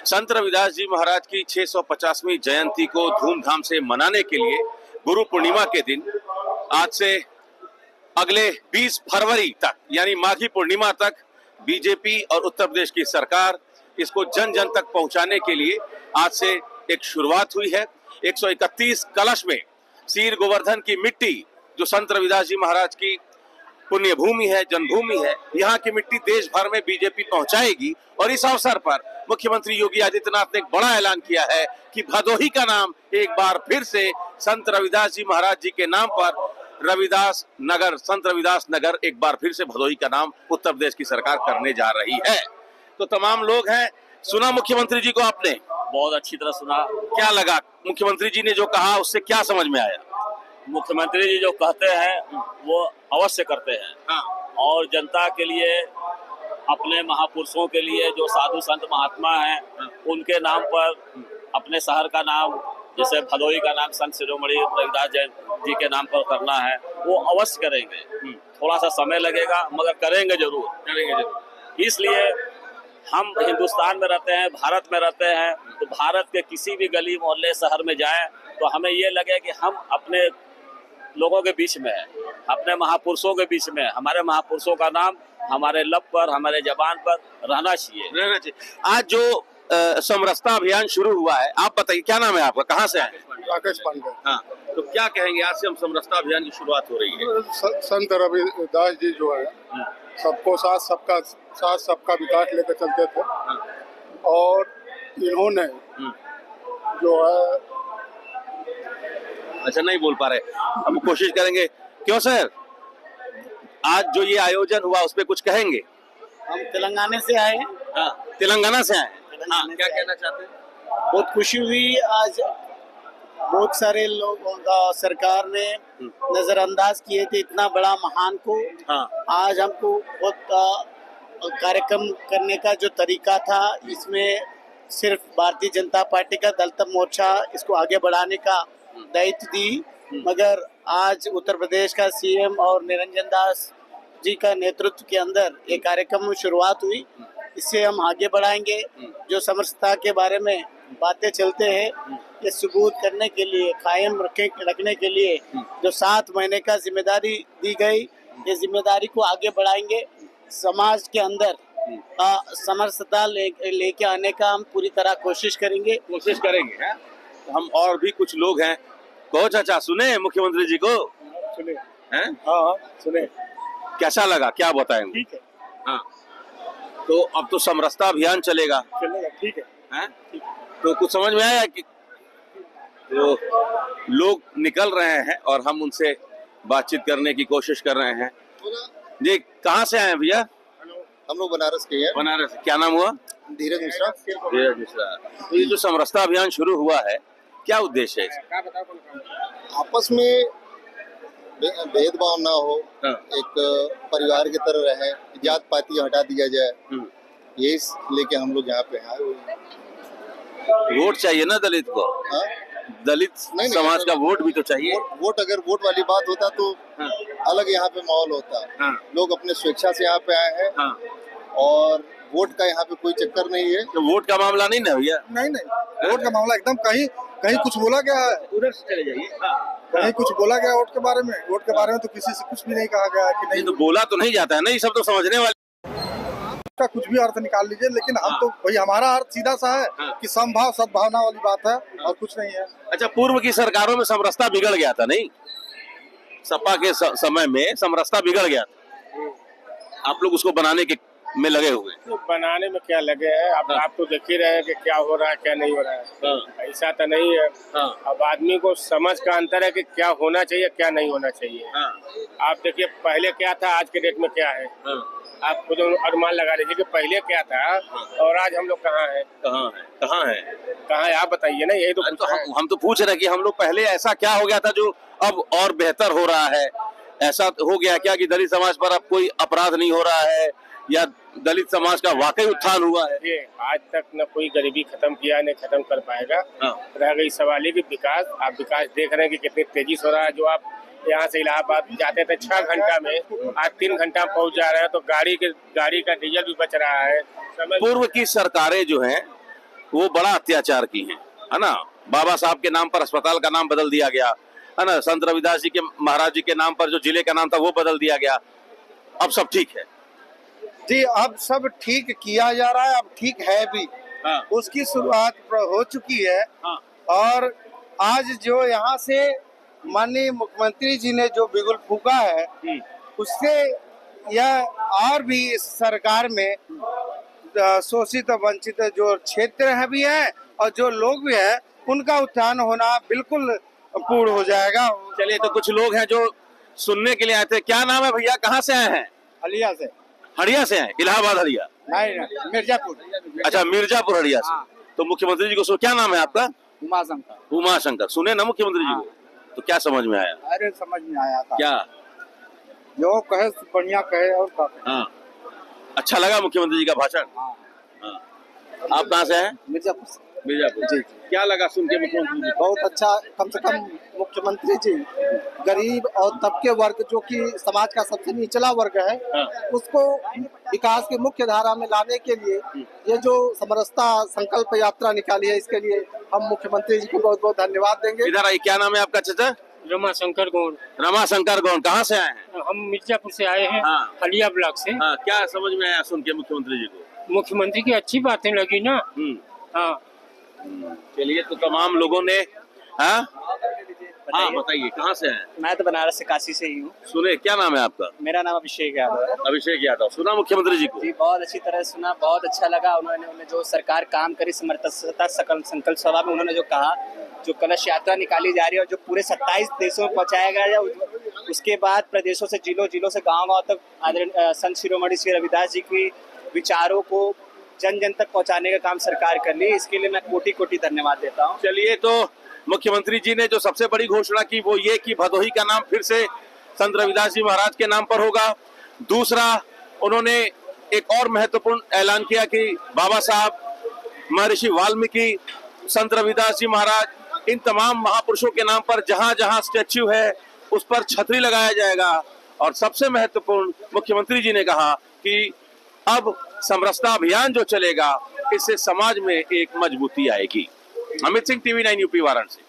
संत रविदास जी महाराज की 650वीं जयंती को धूमधाम से मनाने के लिए गुरु पूर्णिमा के दिन आज से अगले 20 फरवरी तक यानी माघी पूर्णिमा तक बीजेपी और उत्तर प्रदेश की सरकार इसको जन जन तक पहुंचाने के लिए आज से एक शुरुआत हुई है। 131 कलश में सीर गोवर्धन की मिट्टी जो संत रविदास जी महाराज की पुण्य भूमि है, जन्मभूमि है, यहाँ की मिट्टी देश भर में बीजेपी पहुंचाएगी। और इस अवसर पर मुख्यमंत्री योगी आदित्यनाथ ने एक बड़ा ऐलान किया है कि भदोही का नाम एक बार फिर से संत रविदास जी महाराज जी के नाम पर रविदास नगर, संत रविदास नगर एक बार फिर से भदोही का नाम उत्तर प्रदेश की सरकार करने जा रही है। तो तमाम लोग हैं। सुना मुख्यमंत्री जी को आपने? बहुत अच्छी तरह सुना। क्या लगा मुख्यमंत्री जी ने जो कहा, उससे क्या समझ में आया? मुख्यमंत्री जी जो कहते हैं वो अवश्य करते हैं। हाँ। और जनता के लिए, अपने महापुरुषों के लिए जो साधु संत महात्मा हैं, उनके नाम पर अपने शहर का नाम, जैसे भदोही का नाम संत शिरोमणि रविदास जी के नाम पर करना है, वो अवश्य करेंगे। थोड़ा सा समय लगेगा मगर करेंगे जरूर। इसलिए हम हिंदुस्तान में रहते हैं, भारत में रहते हैं, तो भारत के किसी भी गली मोहल्ले शहर में जाएं तो हमें ये लगे कि हम अपने लोगों के बीच में है, अपने महापुरुषों के बीच में। हमारे महापुरुषों का नाम हमारे लब पर, हमारे जबान पर रहना चाहिए। आज जो समरसता अभियान शुरू हुआ है, आप बताइए क्या नाम है आपका, कहाँ से आए? राकेश पांडे। हाँ, तो क्या कहेंगे, आज से हम समरसता अभियान की शुरुआत हो रही है। संत रविदास जी जो है सबको साथ सबका विकास लेकर चलते थे। और इन्होंने जो है, अच्छा नहीं बोल पा रहे, हम कोशिश करेंगे। क्यों सर, आज जो ये आयोजन हुआ उस पर कुछ कहेंगे? हम तेलंगाना से आए हैं। हाँ, तेलंगाना से आए हैं। हाँ, क्या कहना चाहते हैं? बहुत खुशी हुई। आज बहुत सारे लोगों का सरकार ने नजरअंदाज किए थे इतना बड़ा महान को। हाँ। आज हमको बहुत कार्यक्रम करने का जो तरीका था, इसमें सिर्फ भारतीय जनता पार्टी का दलित मोर्चा इसको आगे बढ़ाने का दायित्व दी, मगर आज उत्तर प्रदेश का सीएम और निरंजन दास जी का नेतृत्व के अंदर ये कार्यक्रम में शुरुआत हुई। इससे हम आगे बढ़ाएंगे। जो समरसता के बारे में बातें चलते हैं, ये सबूत करने के लिए, कायम रखने के लिए जो 7 महीने का जिम्मेदारी दी गई, ये जिम्मेदारी को आगे बढ़ाएंगे। समाज के अंदर समरसता लेके आने का हम पूरी तरह कोशिश करेंगे। है? हम और भी कुछ लोग हैं। कहो चाचा, सुने मुख्यमंत्री जी को? सुने हैं? हाँ सुने। कैसा लगा, क्या बताएंगे? ठीक है। हाँ, तो अब तो समरसता अभियान चलेगा। ठीक है। हैं? तो कुछ समझ में आया कि तो लोग निकल रहे हैं और हम उनसे बातचीत करने की कोशिश कर रहे हैं। जी, कहाँ से आए हैं भैया? हम लोग बनारस के हैं। बनारस। क्या नाम हुआ? धीरज मिश्रा। धीरज मिश्रा। तो ये जो समरसता अभियान शुरू हुआ है, क्या उद्देश्य है इसका? आपस में भेदभाव ना हो, हाँ। एक परिवार की तरह रहे, जात पाती हटा दिया जाए, यही लेके हम लोग यहाँ पे आए हुए हैं। वोट चाहिए ना दलित को। हाँ? दलित समाज का वोट भी तो चाहिए। वोट अगर वोट वाली बात होता तो अलग यहाँ पे माहौल होता। लोग अपने स्वेच्छा से यहाँ पे आए हैं। और वोट का यहाँ पे कोई चक्कर नहीं है। तो वोट का मामला नहीं ना भैया? नहीं, वोट का मामला एकदम कहीं कुछ बोला गया है? उधर से चले जाइए। कहीं कुछ बोला गया वोट के बारे में? वोट के बारे में तो किसी से कुछ भी नहीं कहा गया कि नहीं। तो बोला तो नहीं जाता है ना, ये सब तो समझने वाले का कुछ भी अर्थ निकाल लीजिए, लेकिन हम तो भाई, हमारा अर्थ सीधा सा है कि समभाव सद्भावना वाली बात है और कुछ नहीं है। अच्छा, पूर्व की सरकारों में समरसता बिगड़ गया था नहीं? सपा के समय में समरसता बिगड़ गया था, आप लोग उसको बनाने के में लगे हुए। तो बनाने में क्या लगे हैं? अब आप तो देख ही रहे हैं कि क्या हो रहा है, क्या नहीं हो रहा है। ऐसा तो नहीं है। अब आदमी को समझ का अंतर है कि क्या होना चाहिए, क्या नहीं होना चाहिए। आप देखिए पहले क्या था, आज के डेट में क्या है। आप खुद अनुमान लगा लीजिए कि पहले क्या था और आज हम लोग कहाँ हैं। कहाँ है आप बताइए ना। यही तो हम तो पूछ रहे हैं कि हम लोग पहले ऐसा क्या हो गया था जो अब और बेहतर हो रहा है? ऐसा हो गया क्या कि दलित समाज पर अब कोई अपराध नहीं हो रहा है, या दलित समाज का वाकई उत्थान हुआ है? ये आज तक न कोई गरीबी खत्म किया, न खत्म कर पाएगा। रह गई सवाल की विकास। आप विकास देख रहे हैं कि कितनी तेजी से हो रहा है। जो आप यहाँ से इलाहाबाद जाते थे 6 घंटा में, आज 3 घंटा पहुँच जा रहे हैं। तो गाड़ी का डीजल भी बच रहा है। पूर्व की सरकारें जो हैं वो बड़ा अत्याचार की हैं, है ना। बाबा साहब के नाम पर अस्पताल का नाम बदल दिया गया, है ना। संत रविदास जी के महाराज जी के नाम पर जो जिले का नाम था वो बदल दिया गया। अब सब ठीक है। जी अब सब ठीक किया जा रहा है, अब ठीक है भी। हाँ। उसकी शुरुआत हो चुकी है। हाँ। और आज जो यहाँ से माननीय मुख्यमंत्री जी ने जो बिगुल फूका है, उससे यह और भी इस सरकार में शोषित और वंचित जो क्षेत्र है भी है और जो लोग भी है उनका उत्थान होना बिल्कुल पूर्ण हो जाएगा। चलिए, तो कुछ लोग हैं जो सुनने के लिए आए थे। क्या नाम है भैया, कहाँ से आए हैं? हलिया से। हड़िया से हैं? इलाहाबाद हड़िया? नहीं, मिर्जापुर। अच्छा, मिर्जापुर हड़िया से। तो मुख्यमंत्री जी को क्या नाम है आपका? उमाशंकर। उमाशंकर। सुने ना मुख्यमंत्री जी को? तो क्या समझ में आया? अरे समझ में आया था। क्या? जो कहे बढ़िया कहे और का कहे। हाँ, अच्छा लगा मुख्यमंत्री जी का भाषण? हाँ। आप कहाँ से हैं? मिर्जापुर से। मिर्जापुर जी। क्या लगा सुन के मुख्यमंत्री जी? बहुत अच्छा। कम से कम मुख्यमंत्री जी गरीब और तबके वर्ग जो कि समाज का सबसे निचला वर्ग है, उसको विकास की मुख्य धारा में लाने के लिए ये जो समरसता संकल्प यात्रा निकाली है, इसके लिए हम मुख्यमंत्री जी को बहुत बहुत धन्यवाद देंगे। इधर आइए, क्या नाम है आपका चाचा? रमाशंकर गौड़। रमाशंकर गौड़। कहाँ से आए हैं? हम मिर्जापुर से आए हैं। हाँ। हलिया ब्लॉक से। हाँ, क्या समझ में आया सुन के मुख्यमंत्री जी को? मुख्यमंत्री की अच्छी बातें लगी ना। हाँ। चलिए, तो तमाम लोगों ने हाँ बताइए, कहाँ से हैं? मैं तो बनारस से, काशी से ही हूँ। सुने, क्या नाम है आपका? मेरा नाम अभिषेक यादव है। अभिषेक यादव। सुना मुख्यमंत्री जी को? जी बहुत अच्छी तरह सुना, बहुत अच्छा लगा। उन्होंने जो सरकार काम करी समरसता संकल्प सभा में, उन्होंने जो कहा, जो कलश यात्रा निकाली जा रही है और जो पूरे 27 देशों में पहुंचाया गया है, उसके बाद प्रदेशों से जिलों से गाँव तक संत शिरोमणि श्री रविदास जी की विचारों को जन जन तक पहुंचाने का काम सरकार कर रही है। इसके लिए मैं कोटि कोटि धन्यवाद देता हूँ। चलिए, तो मुख्यमंत्री जी ने जो सबसे बड़ी घोषणा की वो ये कि भदोही का नाम फिर से संत रविदास जी महाराज के नाम पर होगा। दूसरा, उन्होंने एक और महत्वपूर्ण ऐलान किया कि बाबा साहब, महर्षि वाल्मीकि, संत रविदास जी महाराज, इन तमाम महापुरुषों के नाम पर जहां जहां स्टैच्यू है उस पर छतरी लगाया जाएगा। और सबसे महत्वपूर्ण, मुख्यमंत्री जी ने कहा कि अब समरसता अभियान जो चलेगा, इससे समाज में एक मजबूती आएगी। Amit Singh, TV9 UP, Varanasi.